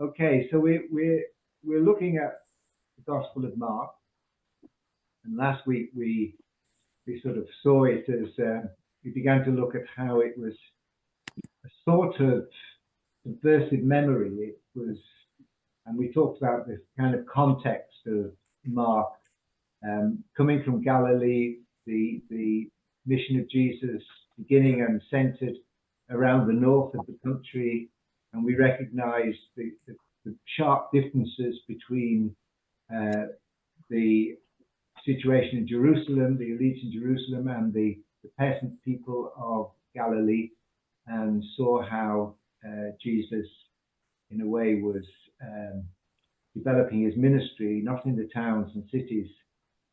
Okay, so we're looking at the Gospel of Mark, and last week we sort of saw it as we began to look at how it was a sort of subversive memory. It was, and we talked about this kind of context of Mark coming from Galilee, the mission of Jesus beginning and centered around the north of the country, and we recognize the sharp differences between the situation in Jerusalem, the elites in Jerusalem, and the peasant people of Galilee, and saw how Jesus, in a way, was developing his ministry, not in the towns and cities,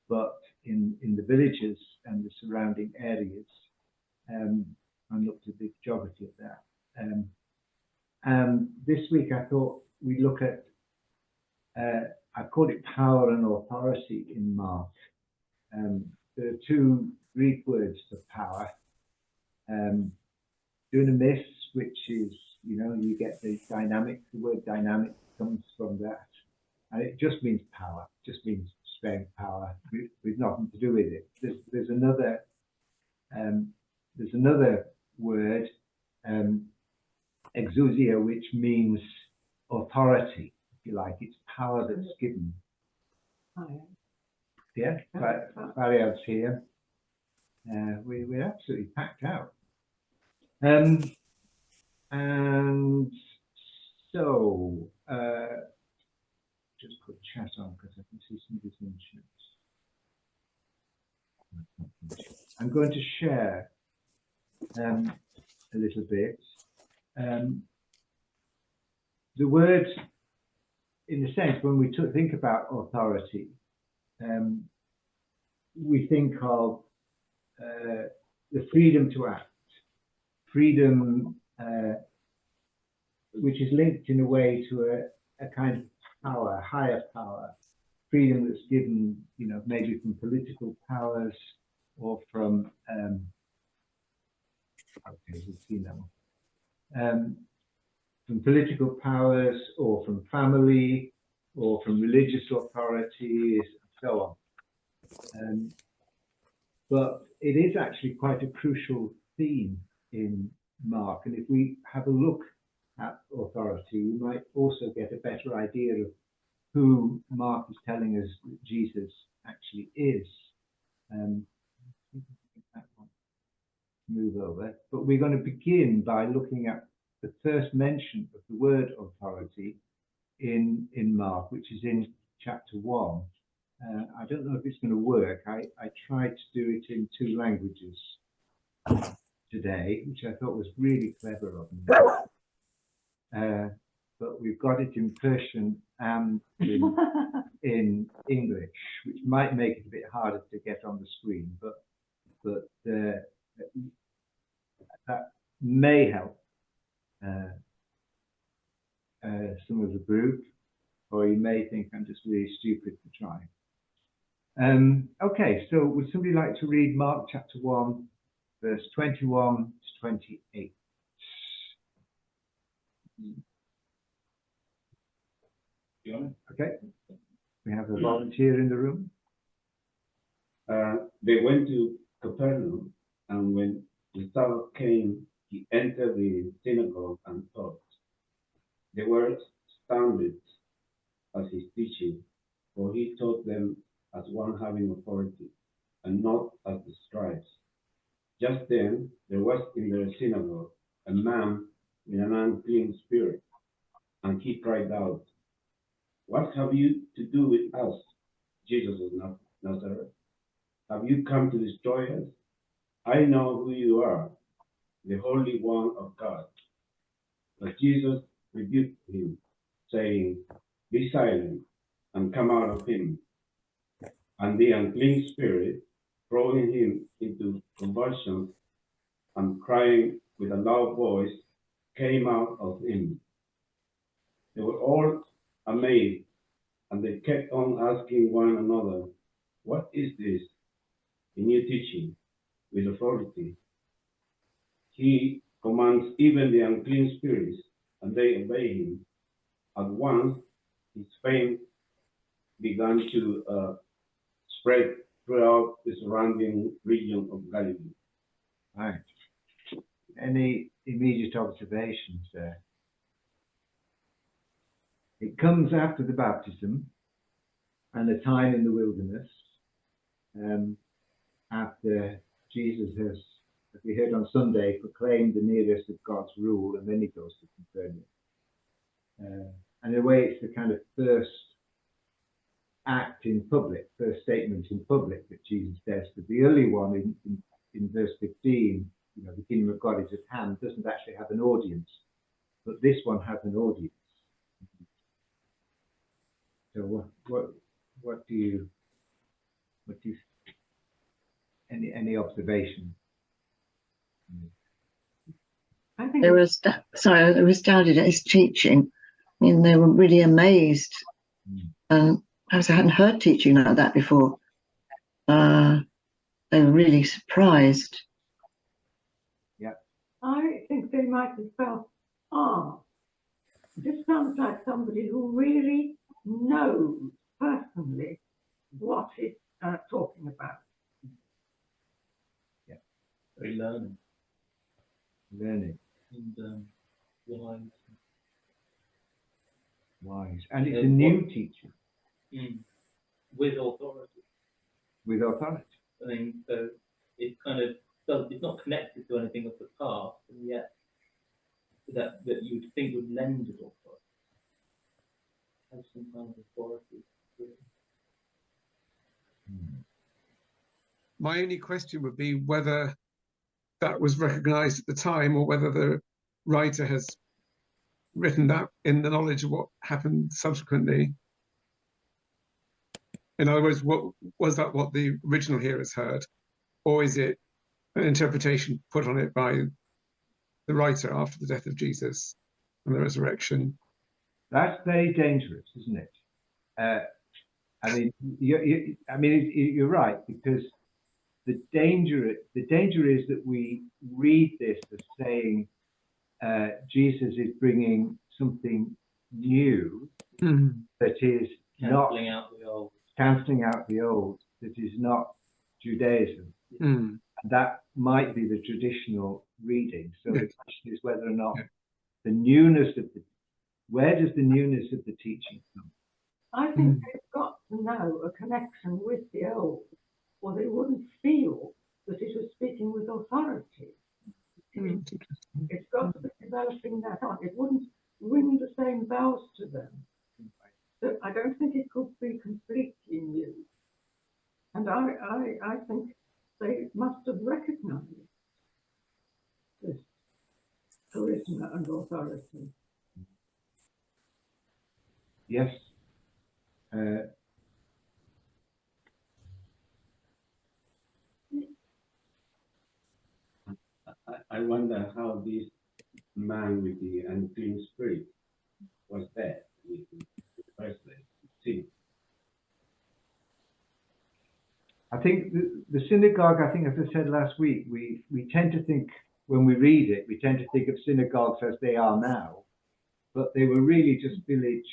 but in the villages and the surrounding areas, and looked at the geography of that. And this week I thought we'd look at, I called it power and authority in Mark. There are two Greek words for power. Dunamis, which is, you get the dynamic, the word dynamic comes from that. And it just means power, just means strength, power, with nothing to do with it. There's another word, exousia, which means authority, if you like. It's power that's given. Yeah, Variad's here. We're absolutely packed out. And so, just put chat on because I can see somebody's in chat. I'm going to share a little bit. The word, in a sense, when we think about authority, we think of the freedom to act, freedom which is linked in a way to a kind of power, higher power, freedom that's given, maybe from political powers or from from political powers or from family or from religious authorities and so on. But it is actually quite a crucial theme in Mark, and if we have a look at authority, we might also get a better idea of who Mark is telling us that Jesus actually is. Move over, but we're going to begin by looking at the first mention of the word authority in Mark, which is in chapter 1. I don't know if it's going to work. I tried to do it in 2 languages today, which I thought was really clever of me. But we've got it in Persian and in English, which might make it a bit harder to get on the screen, but that may help some of the group, or you may think I'm just really stupid for trying. Okay, so would somebody like to read Mark chapter 1, verse 21 to 28? Okay, we have a volunteer in the room. They went to Capernaum, and when the Sabbath came, he entered the synagogue and taught. They were astounded at his teaching, for he taught them as one having authority, and not as the scribes. Just then there was in their synagogue a man with an unclean spirit, and he cried out, "What have you to do with us, Jesus of Nazareth? Have you come to destroy us? I know who you are, the Holy One of God." But Jesus rebuked him, saying, "Be silent and come out of him." And the unclean spirit, throwing him into convulsions and crying with a loud voice, came out of him. They were all amazed, and they kept on asking one another, "What is this? A new teaching with authority. He commands even the unclean spirits, and they obey him." At once, his fame began to spread throughout the surrounding region of Galilee. Right. Any immediate observations there? It comes after the baptism and a time in the wilderness, after Jesus has, as we heard on Sunday, proclaimed the nearness of God's rule, and then he goes to confirm it. And in a way, it's the kind of first act in public, first statement in public that Jesus does. But the early one in verse 15, the kingdom of God is at hand, doesn't actually have an audience, but this one has an audience. So what do you any observation? I think they were astounded at his teaching. I mean, they were really amazed. Perhaps I hadn't heard teaching like that before. They were really surprised. Yeah. I think they might have felt, this sounds like somebody who really knows personally what he's talking about. Yeah. Very learning. And wise. And it's a new teaching. With authority. With authority. I mean, so it kind of does, it's not connected to anything of the past, and yet that you would think would lend it authority. Has some kind of authority. My only question would be whether that was recognized at the time, or whether the writer has written that in the knowledge of what happened subsequently. In other words, was that what the original hearers heard, or is it an interpretation put on it by the writer after the death of Jesus and the resurrection? That's very dangerous, isn't it? I mean, you're right, because the danger is that we read this as saying Jesus is bringing something new that is cancelling out the old, that is not Judaism. And that might be the traditional reading. So the question is whether or not the newness of where does the newness of the teaching come? I think they've got to know a connection with the old, or they wouldn't feel that it was speaking with authority. It's got to be developing that on. It wouldn't ring the same bells to them. So I don't think it could be completely new. And I think they must have recognized this charisma and authority. Yes. I wonder how this man with the unclean spirit was there in the first place. See. I think the synagogue, I think as I said last week, we tend to think, when we read it, we tend to think of synagogues as they are now, but they were really just village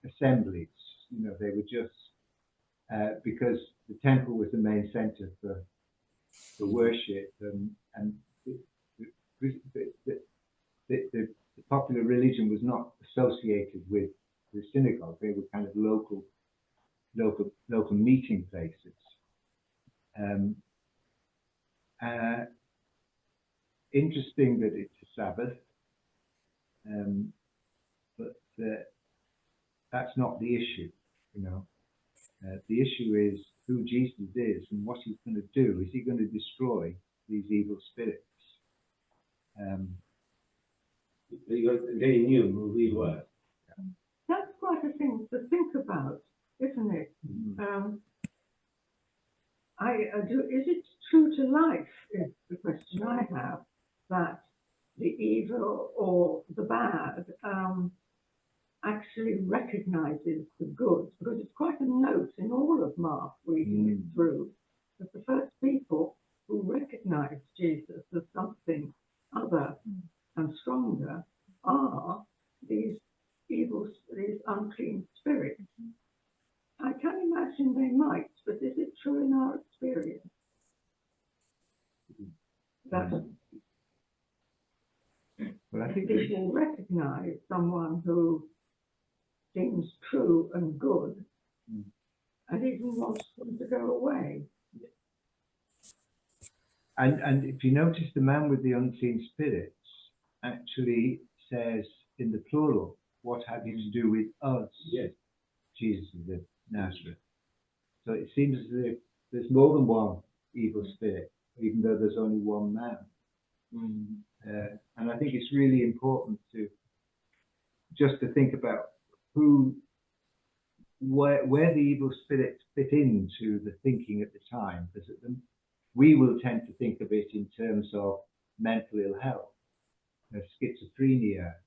assemblies. They were just, because the temple was the main center for worship, and the popular religion was not associated with the synagogue. They were kind of local meeting places. Interesting that it's a Sabbath, but that's not the issue. The issue is who Jesus is and what he's going to do. Is he going to destroy these evil spirits? Because they knew who he was. That's quite a thing to think about, isn't it? Is it true to life, is the question I have, that the evil or the bad actually recognizes the good? Because it's quite a note in all of Mark, reading it through, that the first people who recognized Jesus as something other and stronger are these these unclean spirits. I can imagine they might, but is it true in our experience that Well, I think people recognise someone who seems true and good and even wants them to go away? and if you notice, the man with the unseen spirits actually says in the plural, "What have you to do with us?" Yes. Jesus of Nazareth. So it seems as if there's more than one evil spirit, even though there's only one man. And I think it's really important to just to think about where the evil spirits fit into the thinking at the time, because we will tend to think of it in terms of mental ill health, schizophrenia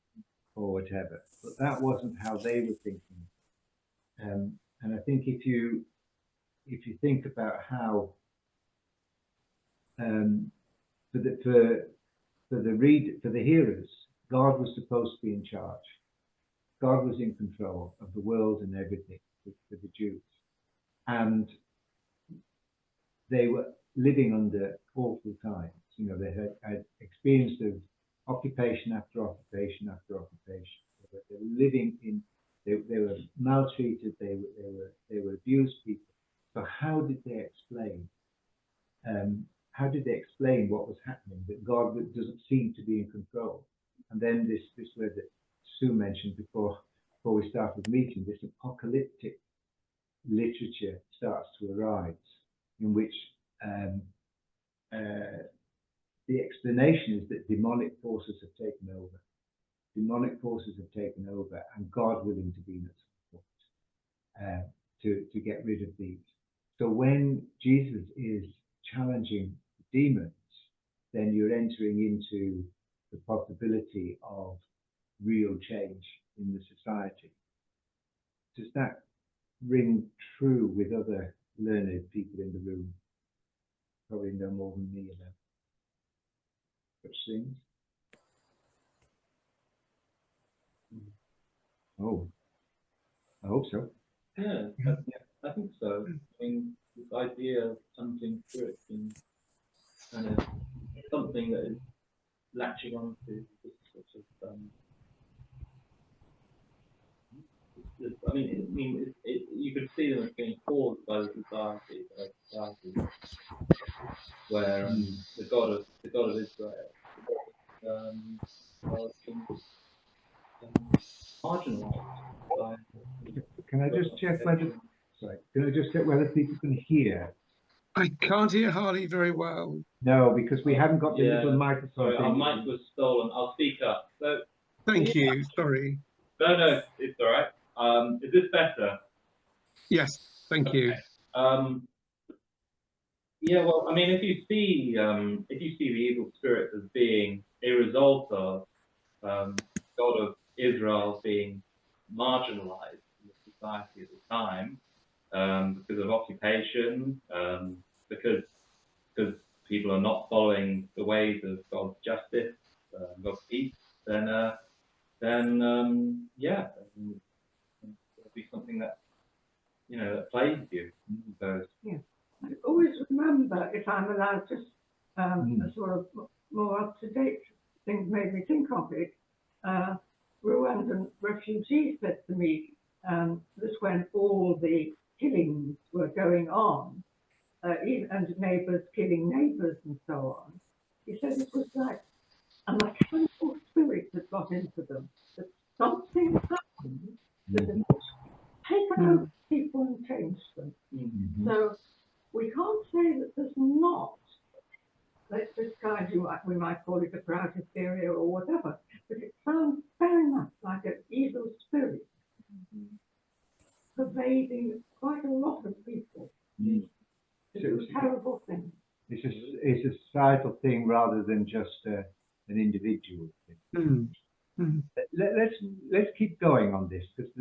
or whatever, but that wasn't how they were thinking. And I think if you think about how for the hearers, God was supposed to be in charge. God was in control of the world and everything for the Jews, and they were living under awful times. You know, they had experienced of occupation after occupation after occupation. They were living in. They were maltreated. They were abused people. So how did they explain? How did they explain what was happening? That God doesn't seem to be in control. And then this word that Sue mentioned before we started the meeting, this apocalyptic literature starts to arise, in which the explanation is that demonic forces have taken over. Demonic forces have taken over, and God will intervene at some point to get rid of these. So when Jesus is challenging demons, then you're entering into the possibility of real change in the society. Does that ring true with other learned people in the room? Probably no more than me about such things. Oh, I hope so. Yeah, I think so. I mean, this idea of unclean spirits being kind of something that is latching onto this sort of. You could see them as being caused by the society where the God of Israel was marginalised by. Can I just check whether? Sorry, can I just check whether people can hear? I can't hear Harley very well. No, because we haven't got the little microphone. Sorry, our thing. mic was stolen. I'll speak up. So. Thank you. Sorry. No, it's all right. Is this better? Yes, thank you. Yeah, well, I mean, if you see the evil spirit as being a result of God of Israel being marginalized in the society at the time because of occupation, because people are not following the ways of God's justice, God's peace, then yeah, it'll be something that that plays you. Yeah. I always remember, if I'm allowed, just a sort of more up-to-date thing made me think of it. Rwandan refugees said to me, this when all the killings were going on, and neighbours killing neighbours and so on. He said it was like a mechanical spirit that got into them, that something happened that had taken over people and changed them. So we can't say that there's not this kind, we might call it a crowd hysteria or whatever, but it sounds very much like an evil spirit pervading quite a lot of people. It's a terrible thing. It's a societal thing rather than just an individual thing. Let's keep going on this, because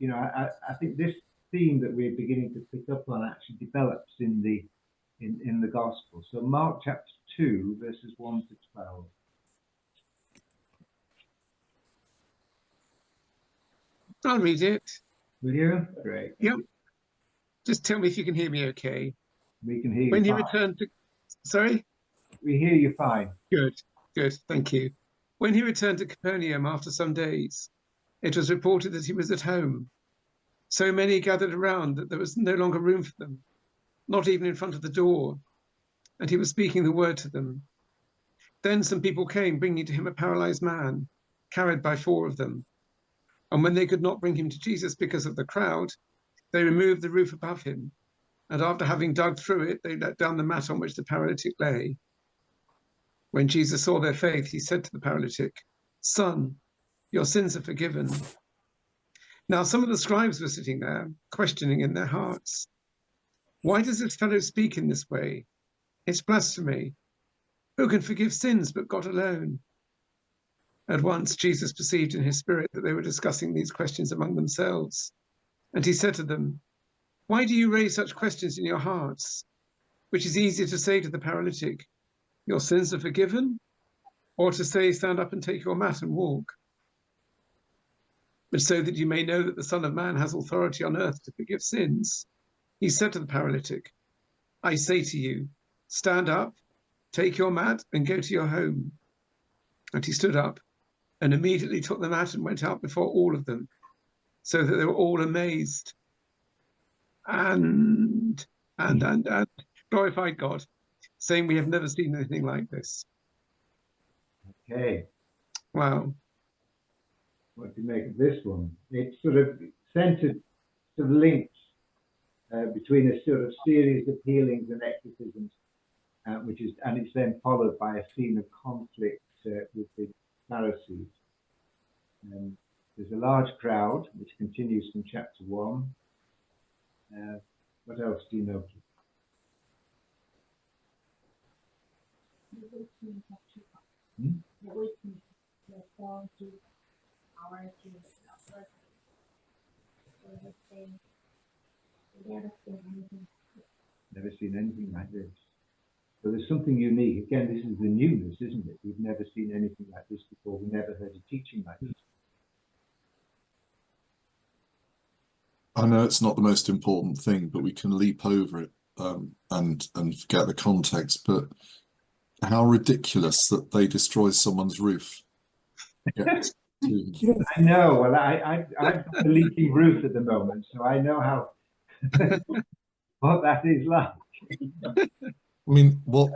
I think this theme that we're beginning to pick up on actually develops in the gospel. So Mark chapter 2 verses 1 to 12. I'll read it. Will you? Great. Yep. Just tell me if you can hear me okay. We can hear you When he fine. returned to, sorry? We hear you fine. Good, good, thank you. When he returned to Capernaum after some days, it was reported that he was at home. So many gathered around that there was no longer room for them, not even in front of the door, and he was speaking the word to them. Then some people came, bringing to him a paralyzed man, carried by 4 of them. And when they could not bring him to Jesus because of the crowd, they removed the roof above him, and after having dug through it, they let down the mat on which the paralytic lay. When Jesus saw their faith, he said to the paralytic, "Son, your sins are forgiven." Now some of the scribes were sitting there, questioning in their hearts, "Why does this fellow speak in this way? It's blasphemy. Who can forgive sins but God alone?" At once Jesus perceived in his spirit that they were discussing these questions among themselves. And he said to them, "Why do you raise such questions in your hearts? Which is easier to say to the paralytic, 'Your sins are forgiven,' or to say, 'Stand up and take your mat and walk'? But so that you may know that the Son of Man has authority on earth to forgive sins," he said to the paralytic, "I say to you, stand up, take your mat and go to your home." And he stood up and immediately took the mat and went out before all of them, so that they were all amazed and glorified God, saying, "We have never seen anything like this." Okay. Wow. What do you make of this one? It's sort of centered, sort of linked between a sort of series of healings and exorcisms, and it's then followed by a scene of conflict with the Pharisees. There's a large crowd, which continues from chapter 1. What else do you notice? Never seen anything like this. So there's something unique. Again, this is the newness, isn't it? We've never seen anything like this before. We never heard a teaching like this. I know it's not the most important thing, but we can leap over it and forget the context. But how ridiculous that they destroy someone's roof. Yes. I know. Well, I've got a leaking roof at the moment, so I know how what that is like. I mean, what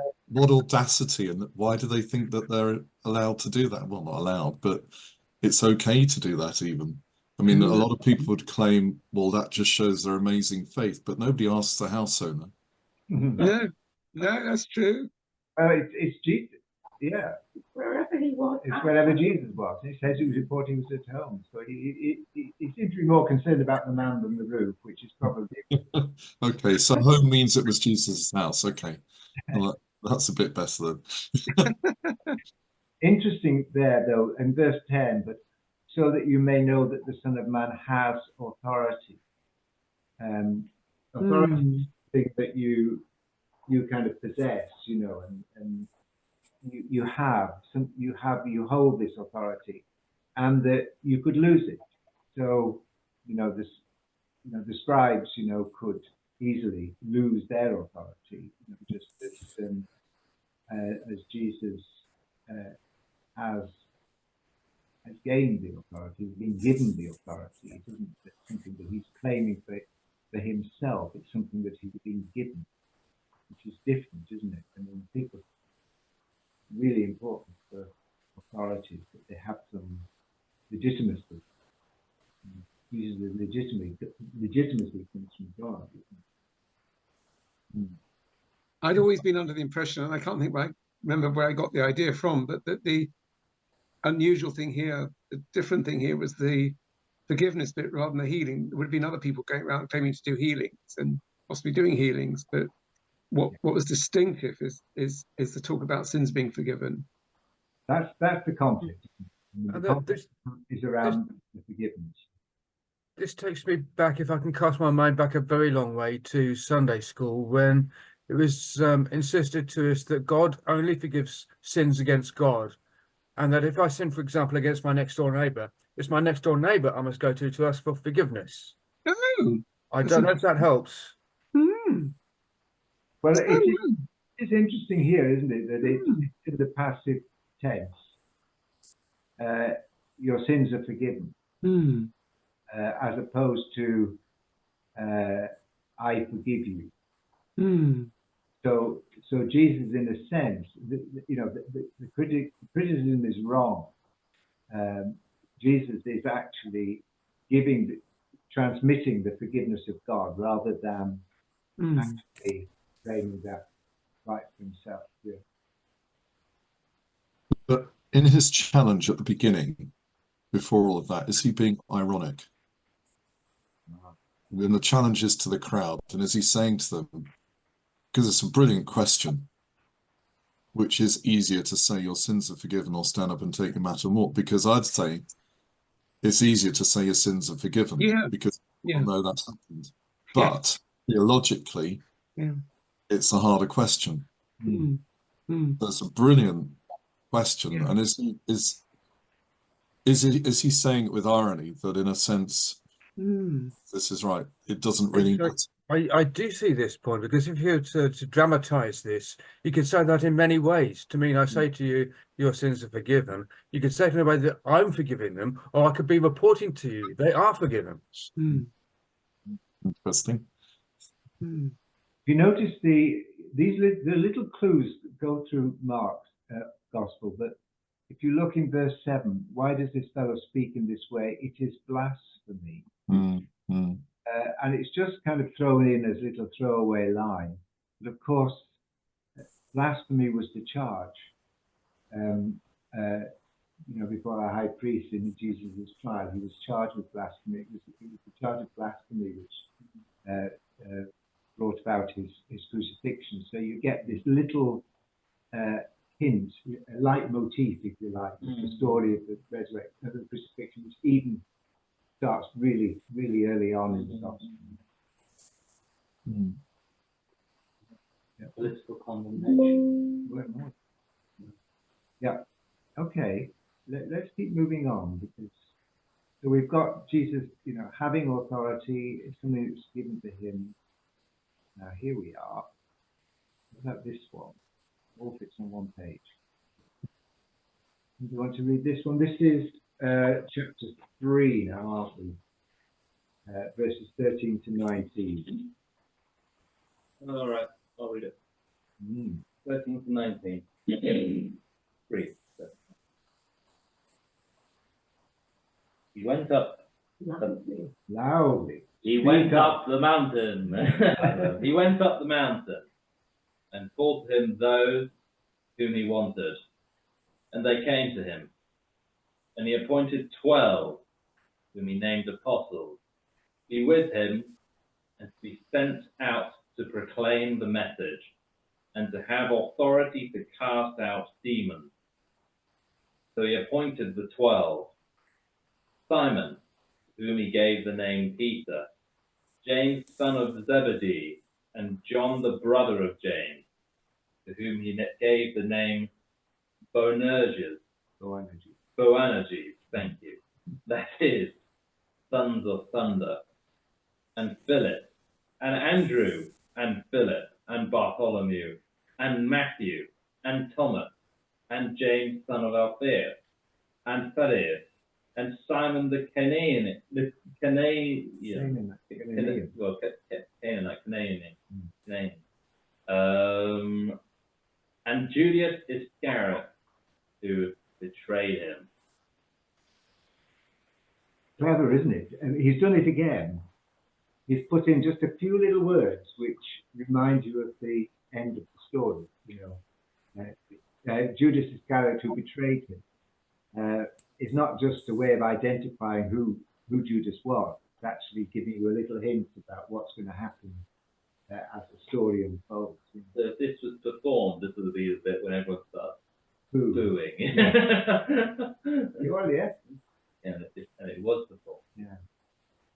audacity, and why do they think that they're allowed to do that? Well, not allowed, but it's okay to do that even. I mean, a lot of people would claim, well, that just shows their amazing faith, but nobody asks the house owner. No, that's true. It's Jesus. Yeah. Wherever he was. It's wherever Jesus was. It says he was reporting was at home. So he seems to be more concerned about the man than the roof, which is probably... Okay, so home means it was Jesus' house. Okay, well, that's a bit better then. Interesting there, though, in verse 10, but so that you may know that the Son of Man has authority. Authority is something that you kind of possess, you know, and you hold this authority, and that you could lose it. So, the scribes, could easily lose their authority, just as Jesus has gained the authority, has been given the authority. It isn't something that he's claiming for himself. It's something that he's been given, which is different, isn't it? I mean, people, really important for authorities that they have some legitimacy. Usually legitimacy comes from God. I'd always been under the impression, and I can't remember where I got the idea from, but that the unusual thing here, the different thing here, was the forgiveness bit rather than the healing. There would have been other people going around claiming to do healings and possibly doing healings, but what was distinctive is the talk about sins being forgiven. That's the conflict. The conflict is around the forgiveness. This takes me back, if I can cast my mind back a very long way, to Sunday school, when it was insisted to us that God only forgives sins against God, and that if I sin, for example, against my next door neighbour, it's my next door neighbour I must go to ask for forgiveness. Oh, I That's don't know if that helps. Well, Oh, it's interesting here, isn't it, that it's in the passive tense. Your sins are forgiven, as opposed to I forgive you. So Jesus, in a sense, the criticism is wrong. Jesus is actually transmitting the forgiveness of God rather than actually claiming that right for himself. Yeah. But in his challenge at the beginning, before all of that, is he being ironic? And the challenge is to the crowd, and is he saying to them, because it's a brilliant question, which is easier to say your sins are forgiven or stand up and take your mat and walk? Because I'd say it's easier to say your sins are forgiven because Yeah. we know that's happened. Yeah. But theologically, it's a harder question. That's a brilliant question. Yeah. And is he saying it with irony that in a sense this is right? It doesn't really matter. I do see this point, because if you were to dramatize this, you could say that in many ways. To mean, I say to you, your sins are forgiven. You could say it in a way that I'm forgiving them, or I could be reporting to you they are forgiven. Interesting. If you notice the little clues that go through Mark's gospel, but if you look in verse 7, why does this fellow speak in this way? It is blasphemy. And it's just kind of thrown in as a little throwaway line. But of course, blasphemy was the charge. Before our high priest in Jesus' trial, he was charged with blasphemy. It was the charge of blasphemy which brought about his crucifixion. So you get this little hint, a leitmotif, if you like, of the story of the resurrection, of the crucifixion, which even starts really, really early on in the gospel. Political condemnation. Yeah. Okay. Let's keep moving on, because so we've got Jesus, having authority. It's something that's given to him. Now here we are. What about this one? All fits on one page. Do you want to read this one? This is chapter 3 now, aren't we? Verses 13 to 19. All right, I'll read it. 13 to 19. 3. He went up. Loudly. He went up the mountain. He went up the mountain and called to him those whom he wanted, and they came to him. And he appointed 12, whom he named apostles, to be with him and to be sent out to proclaim the message and to have authority to cast out demons. So he appointed the 12, Simon, to whom he gave the name Peter, James son of Zebedee, and John the brother of James, to whom he gave the name Boanerges, thank you, that is, sons of thunder, and Philip, and Andrew, and Philip, and Bartholomew, and Matthew, and Thomas, and James son of Alphaeus, and Thaddeus, and Simon the Canaanite, and Judas Iscariot, who betrayed him. Clever, isn't it? And he's done it again. He's put in just a few little words which remind you of the end of the story. Judas Iscariot, who betrayed him, is not just a way of identifying who Judas was. It's actually giving you a little hint about what's going to happen as the story unfolds. So if this was performed, this would be the bit when everyone starts booing. You are the essence. And it was performed. Yeah.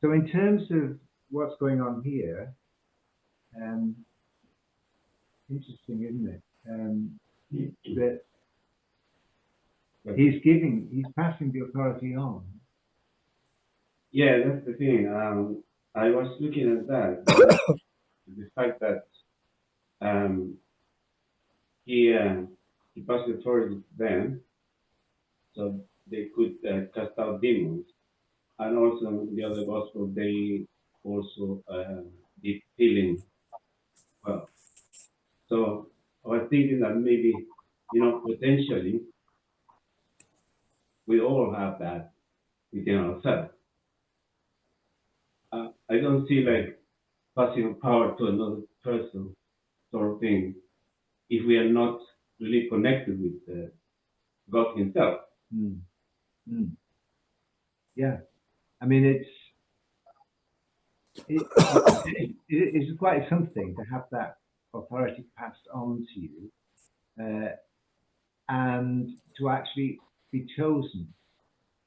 So in terms of what's going on here, interesting, isn't it? That he's passing the authority on, Yeah, that's the thing. I was looking at that, the fact that he passed the authority to them, so they could cast out demons, and also in the other gospel they also did healing. Well, so I was thinking that maybe, potentially we all have that within ourselves. I don't see like passing power to another person sort of thing if we are not really connected with God Himself. Mm. Mm. Yeah, I mean it's quite something to have that authority passed on to you, and to actually be chosen,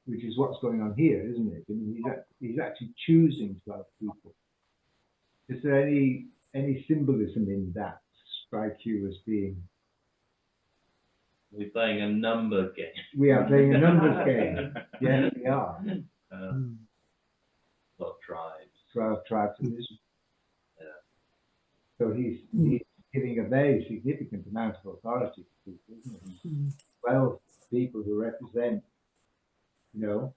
which is what's going on here, isn't it? I mean, he's actually choosing 12 people. Is there any symbolism in that strike you as being? We're playing a numbers game. We are playing a numbers game. Yes, we are. 12 tribes. 12 tribes of Israel. Yeah. So he's giving a very significant amount of authority to people, isn't he? 12 people who represent, the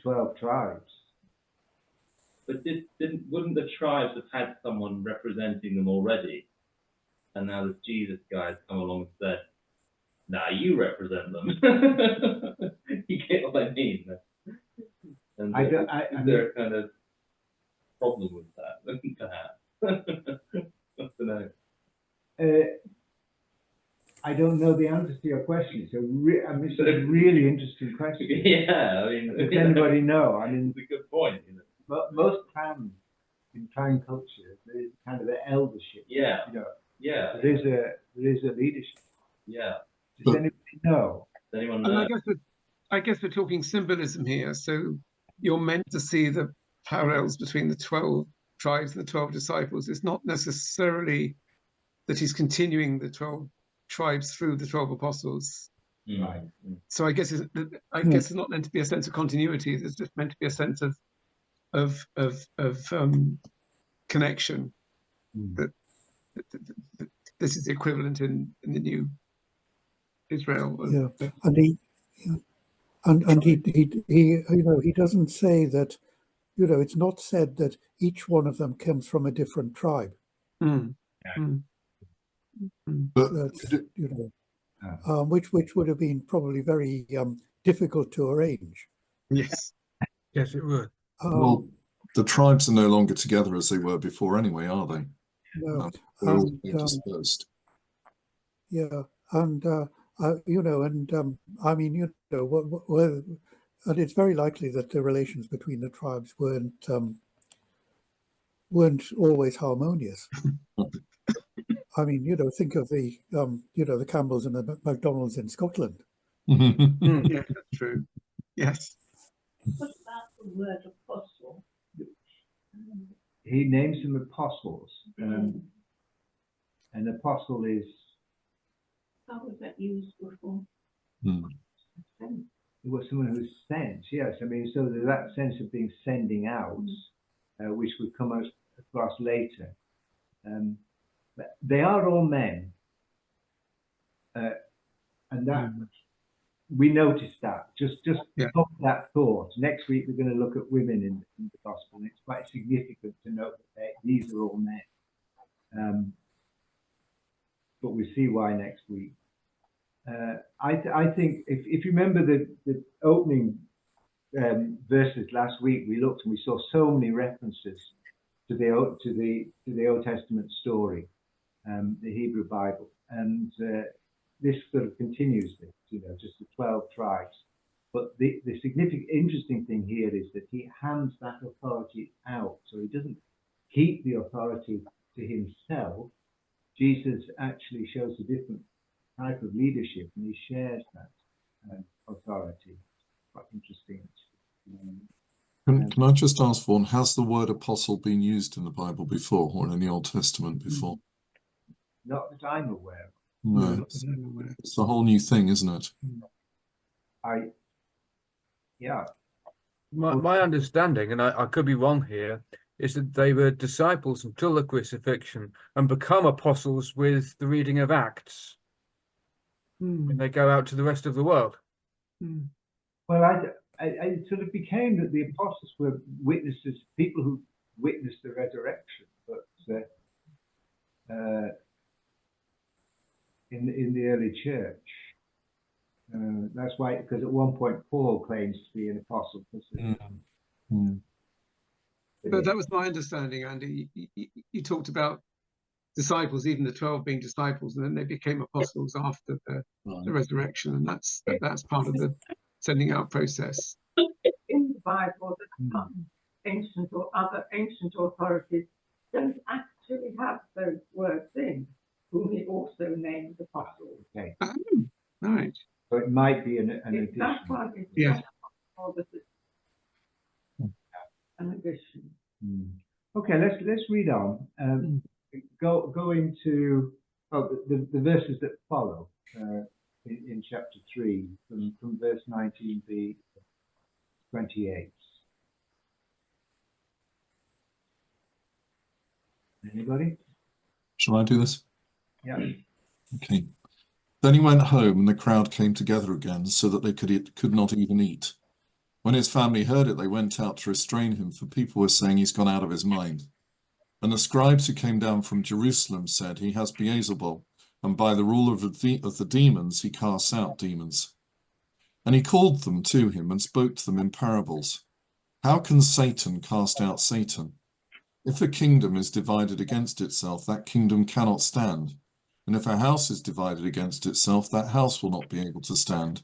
12 tribes. But wouldn't the tribes have had someone representing them already? And now this Jesus guy has come along and said, "Nah, you represent them." You get what I mean? And is there a kind of problem with that? Perhaps. I don't know. I don't know the answer to your question. It's a really interesting question. Yeah, I mean, does anybody know? I mean, it's a good point. Isn't it? But most clans in clan culture, there is kind of an eldership. Yeah. Yeah. There is a leadership. Yeah. Does anybody know? Does anyone know? And I guess we're talking symbolism here. So you're meant to see the parallels between the 12 tribes and the 12 disciples. It's not necessarily that he's continuing the 12 tribes through the 12 apostles. Right. So I guess it's not meant to be a sense of continuity. It's just meant to be a sense of connection. That this is the equivalent in the new Israel. Yeah, and he doesn't say that, it's not said that each one of them comes from a different tribe. But which would have been probably very difficult to arrange. Yes, it would. well, the tribes are no longer together as they were before anyway, are they? No, They're all being dispersed. yeah, and I mean, and it's very likely that the relations between the tribes weren't always harmonious. I mean, think of the the Campbells and the MacDonalds in Scotland. Yeah, that's true. Yes. What about the word apostle? He names them apostles. An apostle is. How was that used before? It was someone who's sent. Yes, I mean, so there's that sense of being sending out, which would come across later. But they are all men, and that we noticed that. Just pop that thought. Next week we're going to look at women in the gospel, and it's quite significant to note that these are all men. But we see why next week. I think if you remember the opening verses last week, we looked and we saw so many references to the Old Testament story, the Hebrew Bible, and this sort of continues this, just the 12 tribes. But the significant, interesting thing here is that he hands that authority out, so he doesn't keep the authority to himself. Jesus actually shows a different type of leadership, and he shares that authority. Quite interesting. Can I just ask, Vaughan, has the word apostle been used in the Bible before, or in the Old Testament before? Not that I'm aware of. No, it's a whole new thing, isn't it? Yeah. My understanding, and I could be wrong here, is that they were disciples until the crucifixion and become apostles with the reading of Acts when they go out to the rest of the world. Well, I sort of became that the apostles were witnesses, people who witnessed the resurrection, but in the early church. That's why, because at one point Paul claims to be an apostle. But that was my understanding, Andy. You talked about disciples, even the 12 being disciples, and then they became apostles after the resurrection, and that's part of the sending out process. In the Bible, that ancient or other ancient authorities don't actually have those words in, whom he also named apostles. Okay. Oh, right. So it might be an addition. That's why it's Yeah. an addition. Okay, let's read on. Go into the verses that follow in chapter 3 from verse 19b 28. Anybody? Shall I do this? Yeah. Okay. Then he went home, and the crowd came together again, so that they could not even eat. When his family heard it, they went out to restrain him, for people were saying he's gone out of his mind. And the scribes who came down from Jerusalem said, he has Beelzebul, and by the rule of the demons he casts out demons. And he called them to him and spoke to them in parables. How can Satan cast out Satan? If a kingdom is divided against itself, that kingdom cannot stand. And if a house is divided against itself, that house will not be able to stand.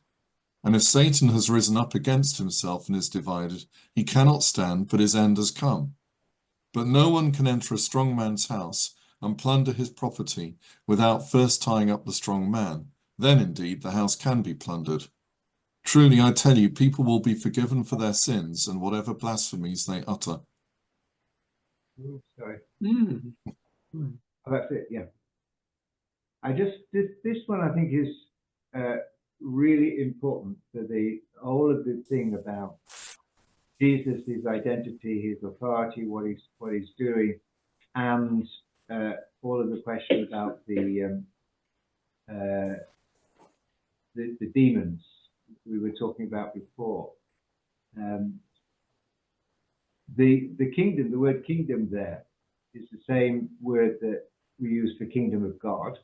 And if Satan has risen up against himself and is divided, he cannot stand, but his end has come. But no one can enter a strong man's house and plunder his property without first tying up the strong man. Then indeed the house can be plundered. Truly I tell you, people will be forgiven for their sins and whatever blasphemies they utter. Ooh, sorry. Mm. Oh, that's it. Yeah. This one I think is really important for all of the thing about Jesus, his identity, his authority, what he's doing, and all of the questions about the demons we were talking about before. The kingdom, the word kingdom there is the same word that we use for kingdom of God.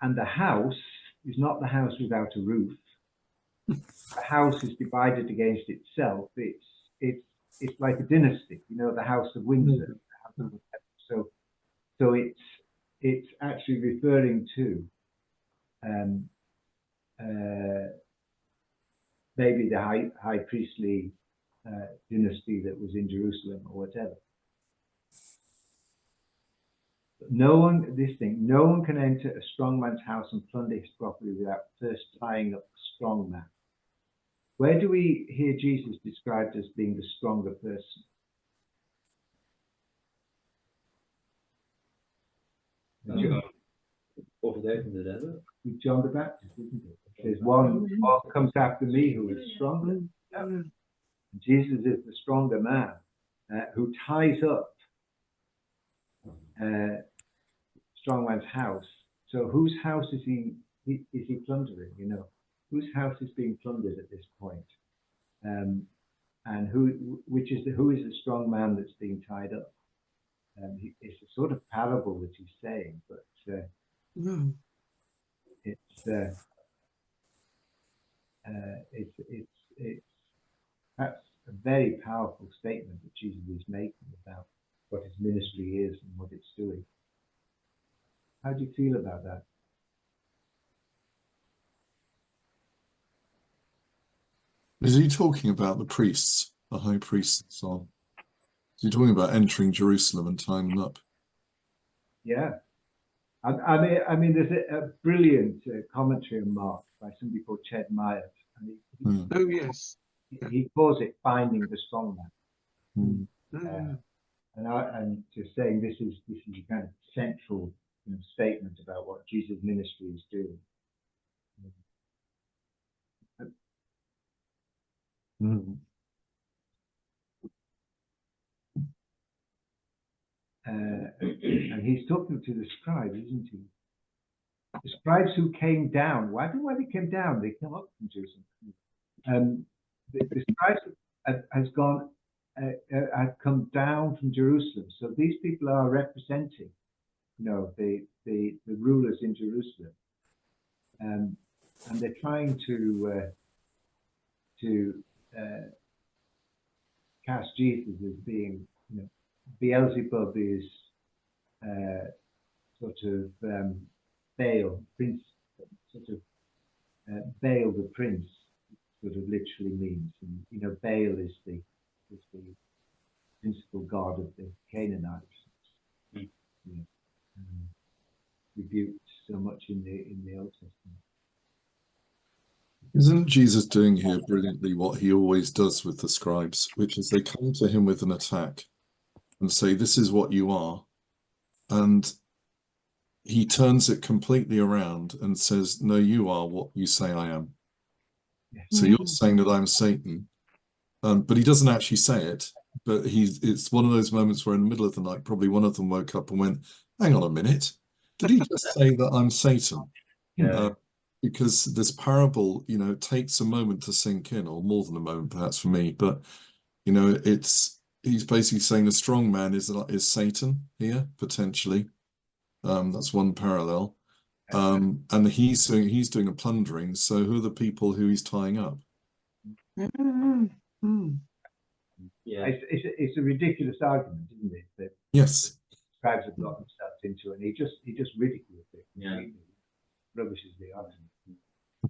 And the house is not the house without a roof. The house is divided against itself. It's like a dynasty, the House of Windsor. So it's actually referring to maybe the high priestly dynasty that was in Jerusalem or whatever. No one can enter a strong man's house and plunder his property without first tying up a strong man. Where do we hear Jesus described as being the stronger person? What they from the desert? With John the Baptist, isn't it? There's one comes after me who is stronger. Jesus is the stronger man who ties up strong man's house. So whose house is he plundering? Whose house is being plundered at this point? And who is the strong man that's being tied up? It's a sort of parable that he's saying, but that's a very powerful statement that Jesus is making about what his ministry is and what it's doing. How do you feel about that? Is he talking about the priests, the high priests and so on? Is he talking about entering Jerusalem and tying them up? Yeah. I mean, there's a brilliant commentary on Mark by somebody called Ched Myers. And Oh, yes. He calls it finding the strong man. Mm. And just saying this is a kind of central statement about what Jesus' ministry is doing. Mm. And he's talking to the scribes, isn't he? The scribes who came down. Well, I don't know why they came down. They came up from Jerusalem. The scribes had come down from Jerusalem. So these people are representing, the rulers in Jerusalem, and they're trying to cast Jesus as being, Beelzebub is sort of Baal, prince, sort of Baal the prince, sort of literally means, and Baal is the principal god of the Canaanites, rebuked so much in the Old Testament. Isn't Jesus doing here brilliantly what he always does with the scribes, which is they come to him with an attack and say, this is what you are. And he turns it completely around and says, no, you are what you say I am. Yes. So you're saying that I'm Satan. But he doesn't actually say it. But it's one of those moments where in the middle of the night, probably one of them woke up and went, hang on a minute. Did he just say that I'm Satan? Yeah. Because this parable, takes a moment to sink in, or more than a moment, perhaps for me. But, he's basically saying the strong man is Satan here, potentially. That's one parallel. And he's doing a plundering. So who are the people who he's tying up? Yeah. It's a ridiculous argument, isn't it? That Yes. scribes have got themselves into, and he just ridicules it. Yeah. Rubbishes the argument.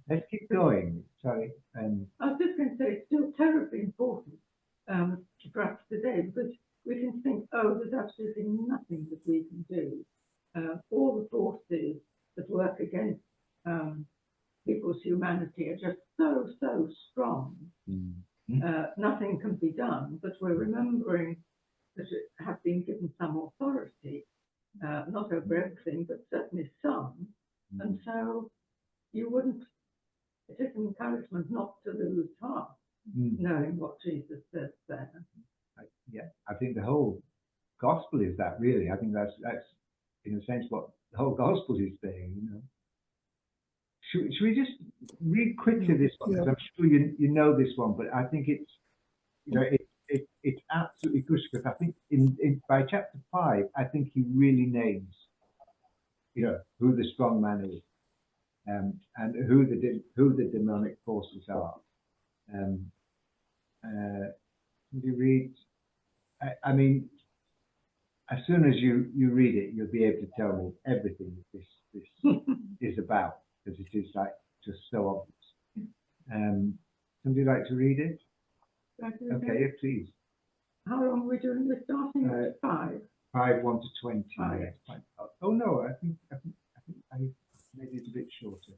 Let's keep going. Sorry. I was just going to say, it's still terribly important for us today, because we can think, there's absolutely nothing that we can do. All the forces that work against people's humanity are just so strong. Nothing can be done, but we're remembering that it have been given some authority, not over everything, but certainly some. And so it is an encouragement not to lose heart, knowing what Jesus says there. I think the whole gospel is that, really. I think that's in a sense what the whole gospel is saying. Should we just read quickly this one? Because I'm sure you know this one, but I think it's it's absolutely crucial, because I think in by chapter 5, I think he really names who the strong man is, and who the demonic forces are. Can you read? I mean, as soon as you read it, you'll be able to tell me everything that this is about, because it is just so obvious. Somebody like to read it? Okay, please. How long are we doing? We're starting at 5. 5, 1 to 20. Five. Yes. Oh no, I think I made it a bit shorter.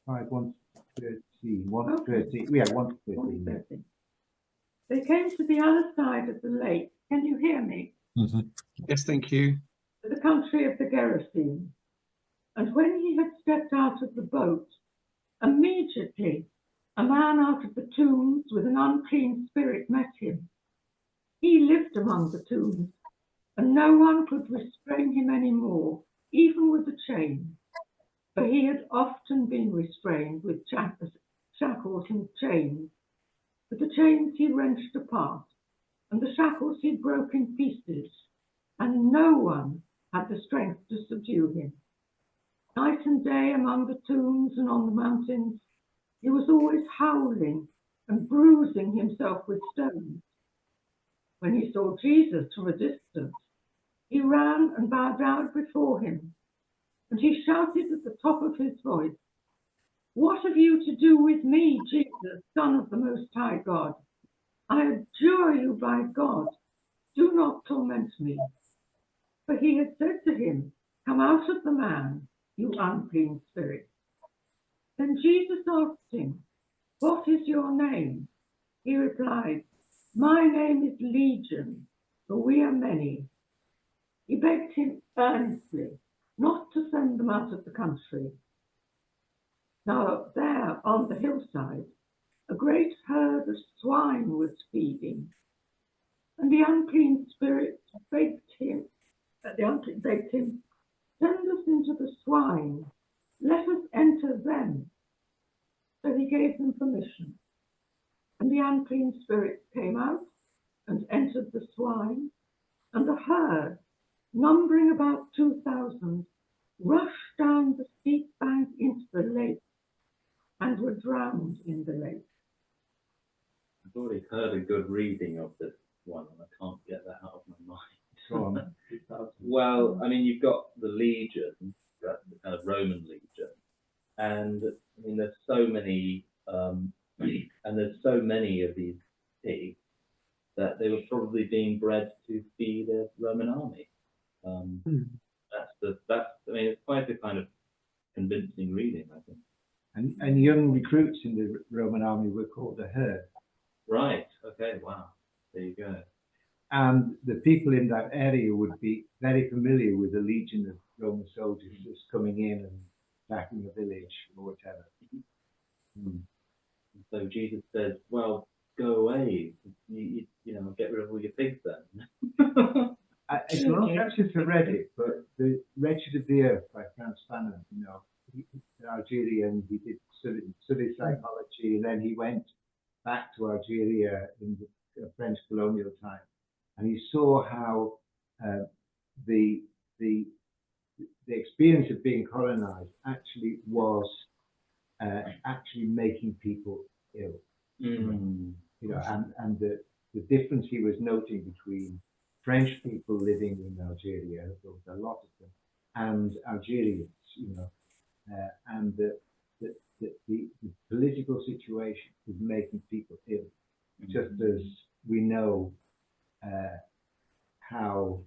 5, 1 to 13. 1 to 13. Yeah, 1 to 13. 1:30. They came to the other side of the lake. Can you hear me? Yes, thank you. To the country of the Gerasenes. And when he had stepped out of the boat, immediately a man out of the tombs with an unclean spirit met him. He lived among the tombs, and no one could restrain him any more, even with a chain, for he had often been restrained with shackles and chains. But the chains he wrenched apart, and the shackles he broke in pieces, and no one had the strength to subdue him. Night and day among the tombs and on the mountains, he was always howling and bruising himself with stones. When he saw Jesus from a distance, he ran and bowed down before him, and he shouted at the top of his voice, "What have you to do with me, Jesus, Son of the Most High God? I adjure you by God, do not torment me." For he had said to him, "Come out of the man, you unclean spirit." Then Jesus asked him, "What is your name?" He replied, "My name is Legion, for we are many." He begged him earnestly not to send them out of the country. Now there on the hillside, a great herd of swine was feeding, and the unclean spirit begged him, send us into the swine, let us enter them. So he gave them permission, and the unclean spirit came out and entered the swine, and the herd, numbering about 2,000, rushed down the steep bank into the lake and were drowned in the lake. I've already heard a good reading of this one, and I can't get that out of my mind. Go on. Well, I mean, you've got the legion, the kind of Roman legion, and I mean, there's so many, and there's so many of these pigs that they were probably being bred to feed a Roman army. I mean, it's quite a kind of convincing reading, I think. And young recruits in the Roman army were called a herd. Right. Okay. Wow. There you go. And the people in that area would be very familiar with the legion of Roman soldiers just coming in and attacking a village or whatever. So Jesus says, well, go away, you know, get rid of all your pigs then. I don't know if you've read it, but The Wretched of the Earth by Frantz Fanon, you know, he's Algerian, he did study psychology, and then he went back to Algeria in the French colonial time, and he saw how the experience of being colonized actually was actually making people ill. You know, and the difference he was noting between French people living in Algeria, there was a lot of them, and Algerians, you know, and the political situation was making people ill, just as we know how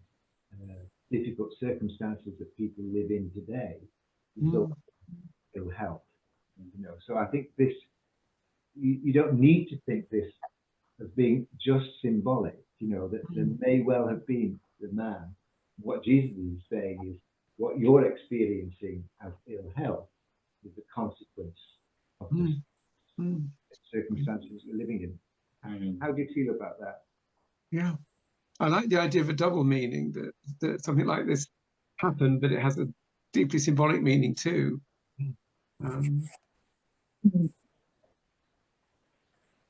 difficult circumstances that people live in today result in ill health. You know, so I think this, you don't need to think this as being just symbolic, you know, that there may well have been the man. What Jesus is saying is what you're experiencing as ill health is a consequence of the circumstances you're living in. How do you feel about that? Yeah, I like the idea of a double meaning, that something like this happened, but it has a deeply symbolic meaning too.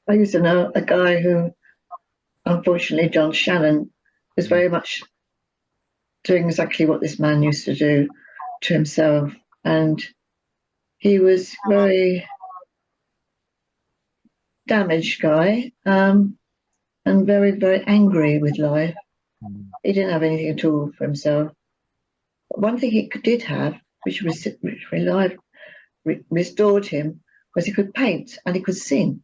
I used to know a guy who, unfortunately, John Shannon, was very much doing exactly what this man used to do to himself. And he was very damaged guy, and very, very angry with life. He didn't have anything at all for himself. But one thing he did have, which restored him, was he could paint and he could sing.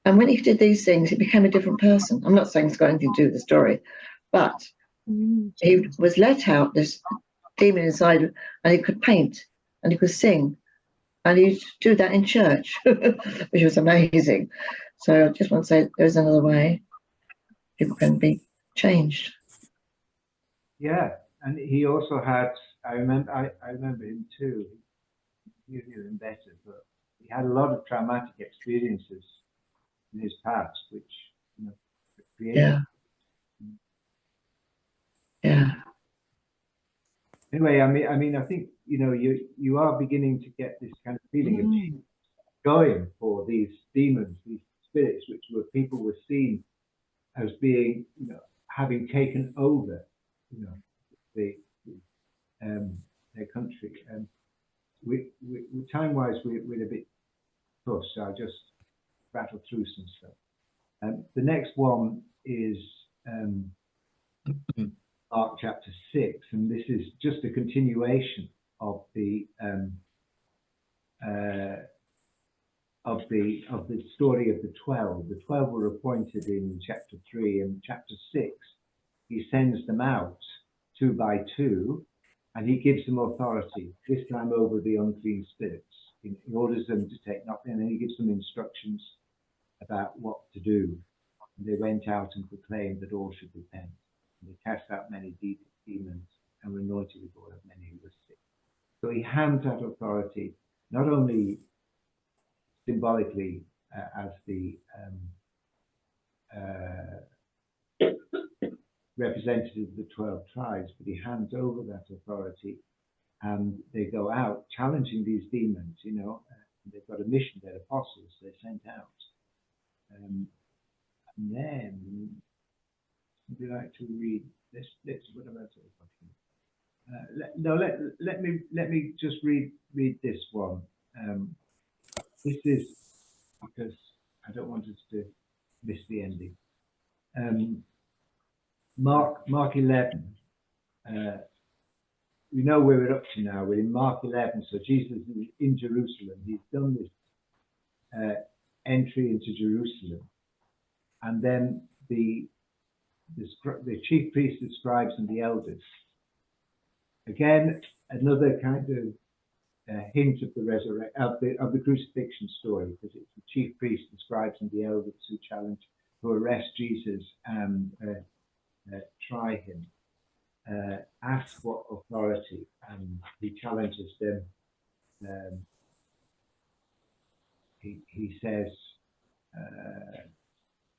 And when he did these things, he became a different person. I'm not saying it's got anything to do with the story, but he was let out, this demon inside, and he could paint and he could sing. And he used to do that in church, which was amazing. So I just want to say there's another way people can be changed. Yeah, and he also had, I remember him too, you knew him better, but he had a lot of traumatic experiences in his past, which, you know, created. Yeah. Anyway, I mean, I think, you know, you are beginning to get this kind of feeling of Jesus going for these demons, these spirits, which people were seen as being, you know, having taken over, you know, their country. And we time-wise, we're a bit close, so I'll just rattle through some stuff. The next one is Mark chapter 6, and this is just a continuation of the story of the 12. The 12 were appointed in chapter 3, and chapter 6 he sends them out 2 by 2, and he gives them authority, this time over the unclean spirits. He orders them to take nothing, and then he gives them instructions about what to do. And they went out and proclaimed that all should repent. And they cast out many demons and were anointed with oil of many who were sick. So he hands that authority not only symbolically as the representative of the 12 tribes, but he hands over that authority, and they go out challenging these demons. You know, they've got a mission. They're apostles. They're sent out. And then, would you like to read this? What about let me just read this one. This is because I don't want us to miss the ending. Mark 11. We know where we're up to now. We're in Mark 11. So Jesus is in Jerusalem. He's done this entry into Jerusalem, and then the chief priests, the scribes, and the elders. Again, another kind of hint of the crucifixion story, because it's the chief priests, the scribes, and the elders who arrest Jesus and try him. Ask what authority, and he challenges them. He says,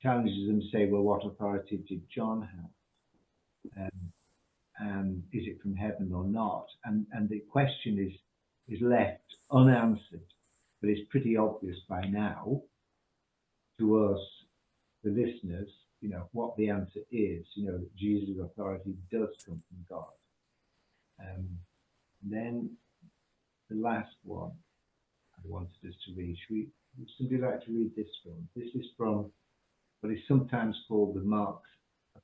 challenges them to say, well, what authority did John have? And is it from heaven or not? And the question is left unanswered, but it's pretty obvious by now to us, the listeners, you know, what the answer is. You know, that Jesus' authority does come from God. Then the last one I wanted us to read. Would somebody like to read this one? This is from what is sometimes called the Mark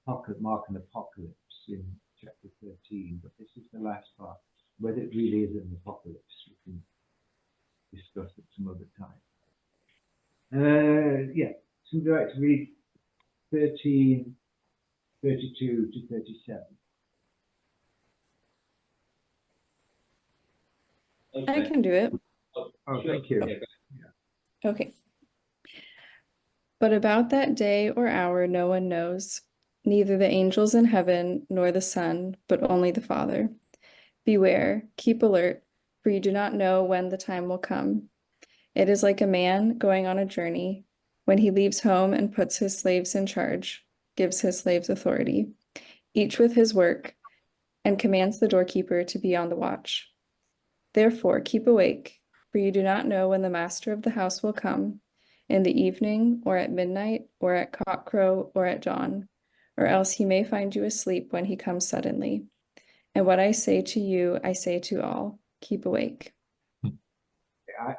and Apocalypse in chapter 13, but this is the last part. Whether it really is an apocalypse, we can discuss at some other time. Yeah, somebody like to read 13, 32 to 37. Okay. I can do it. Oh, Oh, sure. thank you. Yeah. Okay. But about that day or hour no one knows, neither the angels in heaven nor the Son, but only the Father. Beware, keep alert, for you do not know when the time will come. It is like a man going on a journey, when he leaves home and puts his slaves in charge, gives his slaves authority, each with his work, and commands the doorkeeper to be on the watch. Therefore, keep awake, for you do not know when the master of the house will come, in the evening, or at midnight, or at cockcrow, or at dawn, or else he may find you asleep when he comes suddenly. And what I say to you, I say to all, keep awake.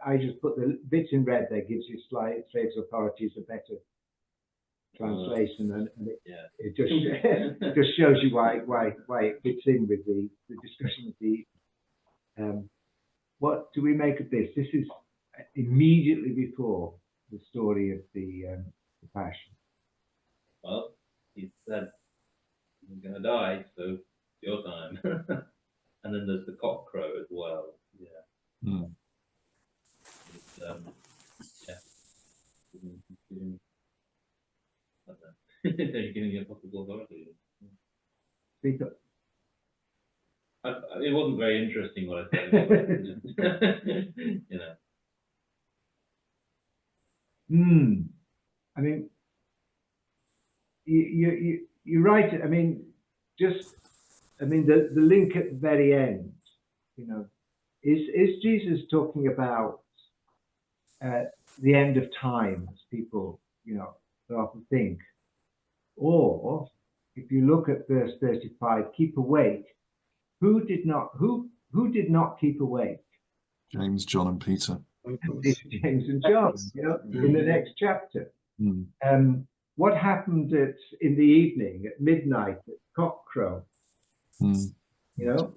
I just put the bits in red there, gives you slaves authorities a better translation, and it just it just shows you why it fits in with the discussion of the what do we make of this? This is immediately before the story of the Passion. Well, he said you're going to die, so it's your time. And then there's the cockcrow as well. Yeah. Mm. It's, yeah. I don't know. They're giving you a possible authority. Speak up. It wasn't very interesting what I said. You know. I mean, you're right. I mean, the link at the very end, you know, is Jesus talking about the end of time, as people, you know, often think, or if you look at verse 35, keep awake. Who did not keep awake? James, John, and Peter. It's James and John, you know, in the next chapter. What happened in the evening at midnight at cockcrow? You know,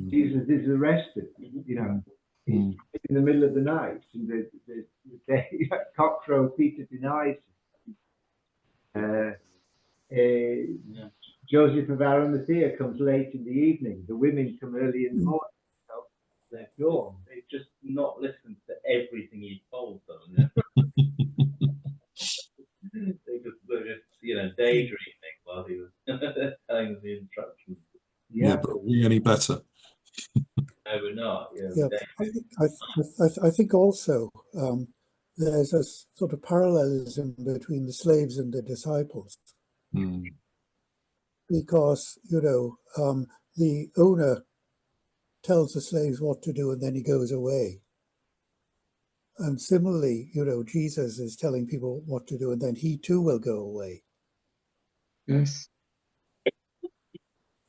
Jesus is arrested. You know, he's in the middle of the night, and the day at cockcrow, Peter denies him. Joseph of Arimathea comes late in the evening. The women come early in the morning. So they're gone. They've just not listened to everything he told them. They're just, you know, daydreaming while he was telling them the instructions. Yeah, but are we any better? No, we're not. Yeah, I think also there's a sort of parallelism between the slaves and the disciples, Mm. because, the owner tells the slaves what to do and then he goes away. And similarly, Jesus is telling people what to do and then he too will go away. Yes.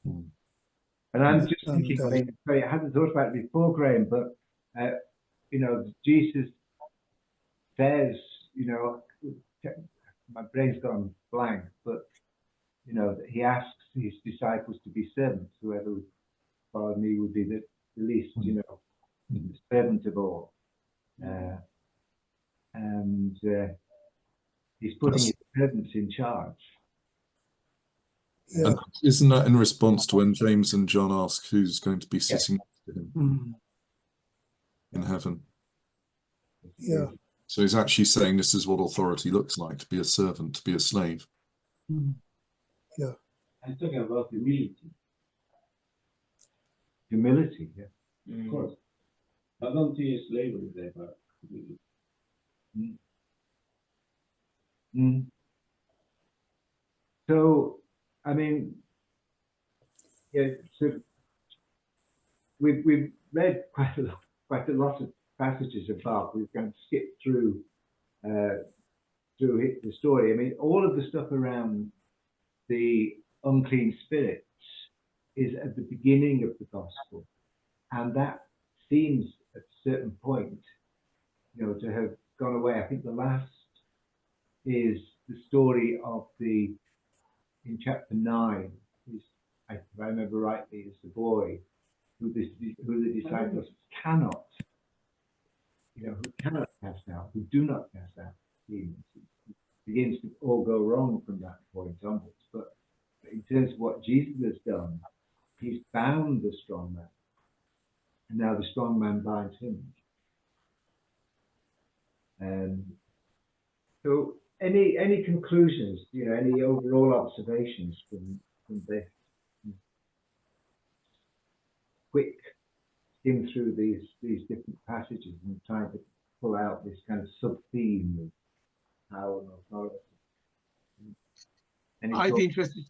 Mm. And I'm just And, thinking, I mean, sorry, I hadn't thought about it before, Graham, but, Jesus says, my brain's gone blank, but, he asks his disciples to be servants. Whoever would follow me would be the least, the servant of all. And he's putting his servants in charge. yeah, And isn't that in response to when James and John ask who's going to be sitting next to him in heaven? yeah, So he's actually saying this is what authority looks like, to be a servant, to be a slave. yeah. I'm talking about humility, Humility, yeah. of course. I don't see slavery there, but humility. So, I mean, yeah, so we've read quite a lot of passages of Mark. We've kind of skipped through the story. I mean, all of the stuff around the unclean spirits is at the beginning of the gospel, and that seems at a certain point, to have gone away. I think the last is the story of in chapter 9, if I remember rightly, is the boy who the disciples cannot, who cannot cast out, who do not cast out demons. It begins to all go wrong from that point onwards. But in terms of what Jesus has done, he's bound the strong man, and now the strong man binds him. So any conclusions, any overall observations from this quick skim through these different passages and trying to pull out this kind of sub-theme of power and authority? I'd be interested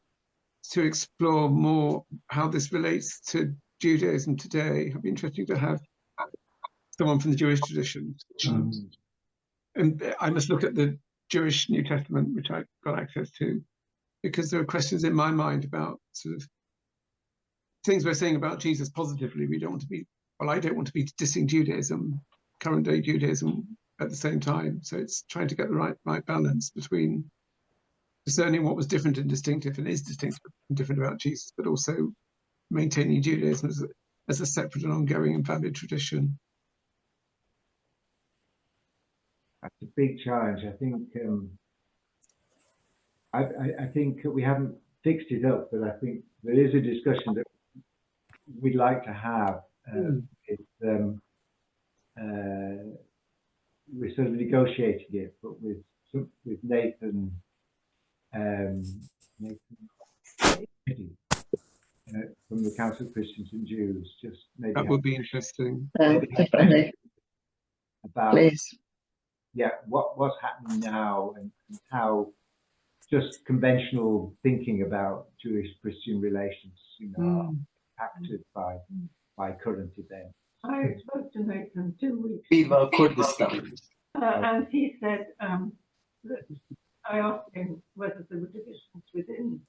to explore more how this relates to Judaism today. It'd be interesting to have someone from the Jewish tradition. And I must look at the Jewish New Testament, which I got access to, because there are questions in my mind about sort of things we're saying about Jesus positively. I don't want to be dissing Judaism, current day Judaism at the same time. So it's trying to get the right balance between discerning what was different and distinctive and is distinctive and different about Jesus, but also maintaining Judaism as a separate and ongoing and valid tradition. That's a big challenge. I think I think we haven't fixed it up, but I think there is a discussion that we'd like to have. We're sort of negotiating it, but with Nathan from the Council of Christians and Jews. Just maybe that would be interesting. Definitely. About Please. What's happening now and how just conventional thinking about Jewish-Christian relations, are impacted by current events. I spoke to Nathan 2 weeks Viva Kurdistan. and he said that I asked him whether there were divisions within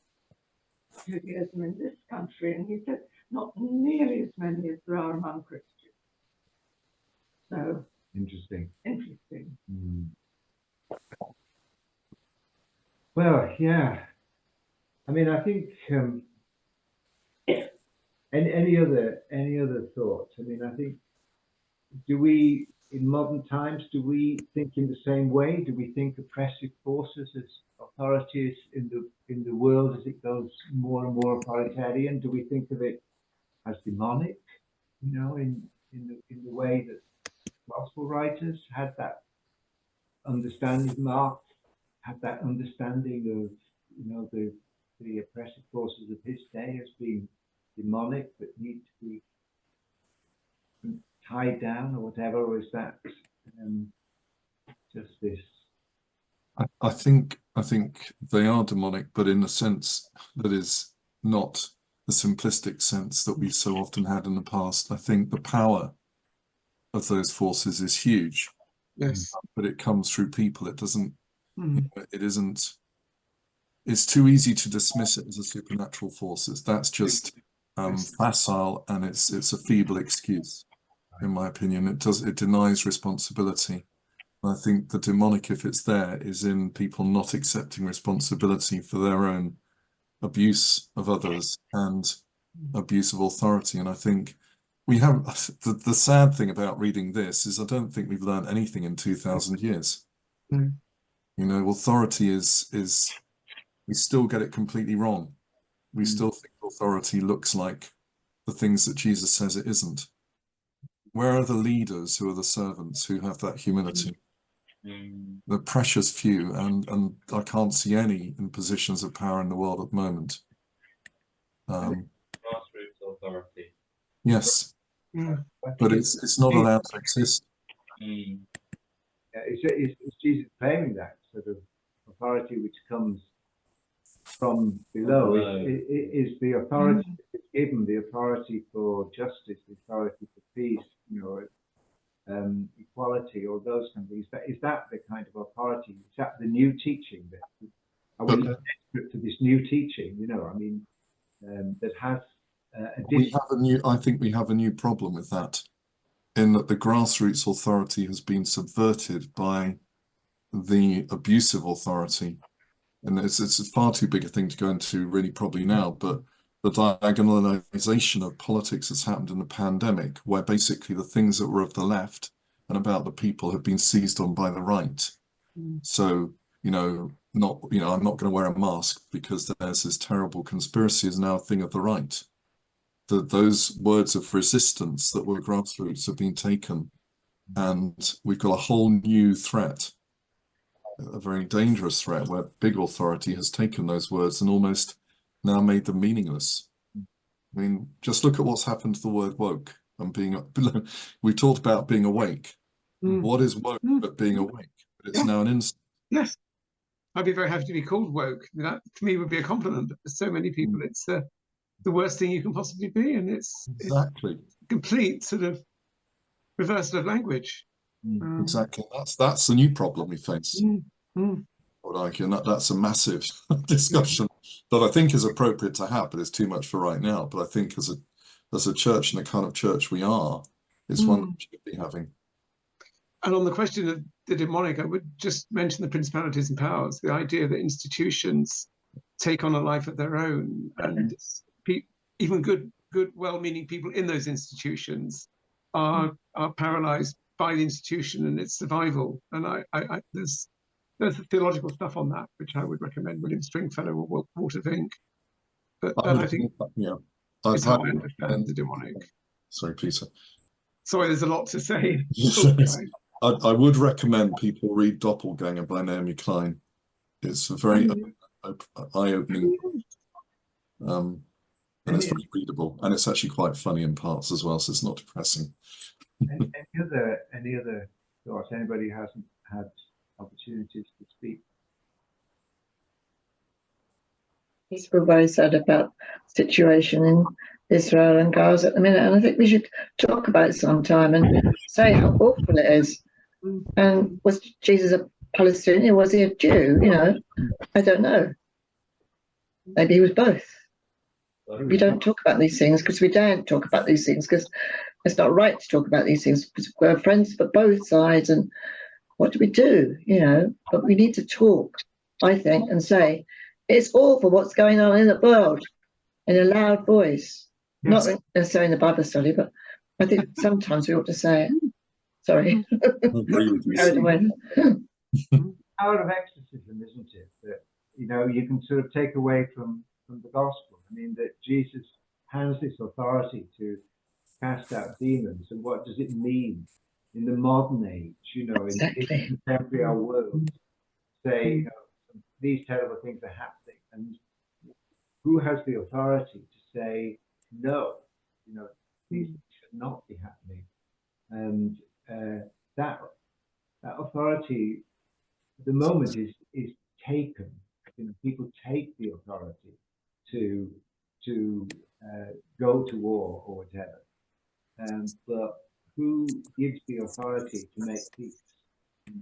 Judaism in this country, and he said not nearly as many as there are among Christians. So Interesting. Well, yeah. I mean, I think any other thoughts? I mean, I think, do we in modern times think in the same way? Do we think oppressive forces as authorities in the world as it goes more and more authoritarian? Do we think of it as demonic? In the way that gospel writers had that understanding, Mark had that understanding of the oppressive forces of his day as being demonic that need to be tied down or whatever, or is that just this. I think they are demonic, but in a sense that is not the simplistic sense that we've so often had in the past. I think the power of those forces is huge. Yes. But it comes through people. It doesn't, Mm. it isn't, it's too easy to dismiss it as a supernatural forces. That's just facile, and it's a feeble excuse, in my opinion. It denies responsibility. I think the demonic, if it's there, is in people not accepting responsibility for their own abuse of others and abuse of authority. And I think we have the sad thing about reading this is I don't think we've learned anything in 2000 years. Mm. You know, authority is we still get it completely wrong. We still think authority looks like the things that Jesus says it isn't. Where are the leaders who are the servants who have that humility? The precious few, and I can't see any in positions of power in the world at the moment. Grassroots authority. Yes, Mm. but it's not allowed to exist. It's Jesus claiming that sort of authority which comes from below is the authority that's given, the authority for justice, the authority for peace, you know, equality, or those kind of things. Is that the kind of authority? Is that the new teaching? That are we desperate for this new teaching? You know, I mean, that has I think we have a new problem with that, in that the grassroots authority has been subverted by the abusive authority. And it's far too big a thing to go into really probably now, but the diagonalization of politics has happened in the pandemic, where basically the things that were of the left and about the people have been seized on by the right. So, you know, I'm not going to wear a mask because there's this terrible conspiracy is now a thing of the right. Those words of resistance that were grassroots have been taken, and we've got a whole new threat, a very dangerous threat, where big authority has taken those words and almost now made them meaningless. I mean, just look at what's happened to the word woke and being. We talked about being awake. What is woke but being awake? But it's now an insult. Yes, I'd be very happy to be called woke. That to me would be a compliment. But for so many people, it's the worst thing you can possibly be, and it's exactly complete sort of reversal of language. Exactly, that's the new problem we face. And that's a massive discussion that I think is appropriate to have, but it's too much for right now. But I think as a church and the kind of church we are, it's one that we should be having. And on the question of the demonic, I would just mention the principalities and powers, the idea that institutions take on a life of their own, and even good, well-meaning people in those institutions are paralyzed by the institution and its survival. And there's theological stuff on that, which I would recommend William Stringfellow or Walter Vink. But that, I think, is how I understand the demonic. Sorry, Peter. Sorry, there's a lot to say. I would recommend people read Doppelganger by Naomi Klein. It's a very eye-opening, and it's very readable, and it's actually quite funny in parts as well, so it's not depressing. Any other thoughts? Anybody who hasn't had opportunities to speak? It's very sad about the situation in Israel and Gaza at the minute, and I think we should talk about it sometime and say how awful it is. And was Jesus a Palestinian? Was he a Jew? You know, I don't know. Maybe he was both. We don't talk about these things because we don't talk about these things because it's not right to talk about these things because we're friends for both sides. And what do we do? You know, but we need to talk, I think, and say it's awful what's going on in the world in a loud voice. Yes. Not necessarily in the Bible study, but I think sometimes we ought to say it. Sorry. Power of exorcism, isn't it? That, you know, you can sort of take away from the gospel. I mean, that Jesus has this authority to cast out demons, and what does it mean in the modern age? You know, in the contemporary world, say, you know, these terrible things are happening, and who has the authority to say no? You know, these should not be happening, and that that authority at the moment is taken. You know, people take the authority to go to war or whatever. But who gives the authority to make peace? I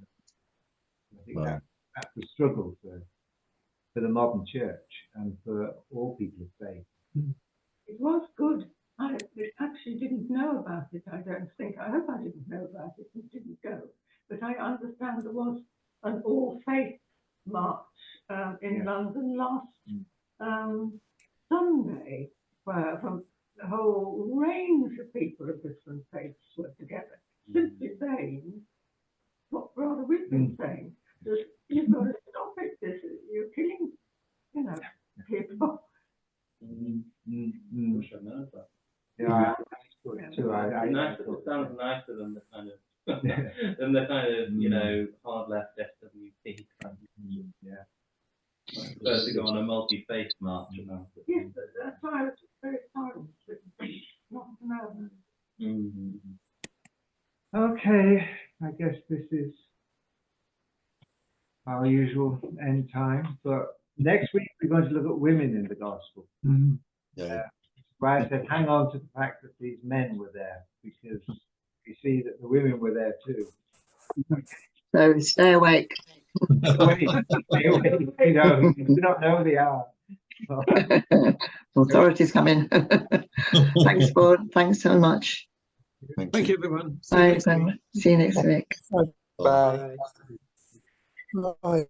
think Right. that's the struggle for the modern church and for all people of faith. It was good. I actually didn't know about it, I don't think. I hope I didn't know about it and didn't go. But I understand there was an all-faith march in Yeah. London last Sunday, where from the whole range of people of different faiths were together, simply saying what Brother we've been saying, that you've got to stop it, you're killing, you know, people. Wish I know that. Yeah, too. It sounds nicer than the kind of than the kind of you know hard left SWT kind of. Yeah. I prefer to go on a multi-faith march about it. Yes, but that's why I was very silent, not to know. Okay, I guess this is our usual end time, but next week we're going to look at women in the gospel. Yeah. Where I said hang on to the fact that these men were there, because we see that the women were there too. So stay awake. Wait, you know, you do not know the hour. Authorities come in. Thanks, Board. Thanks so much. Thank you, everyone. Thanks, and see you next week. Bye. Bye.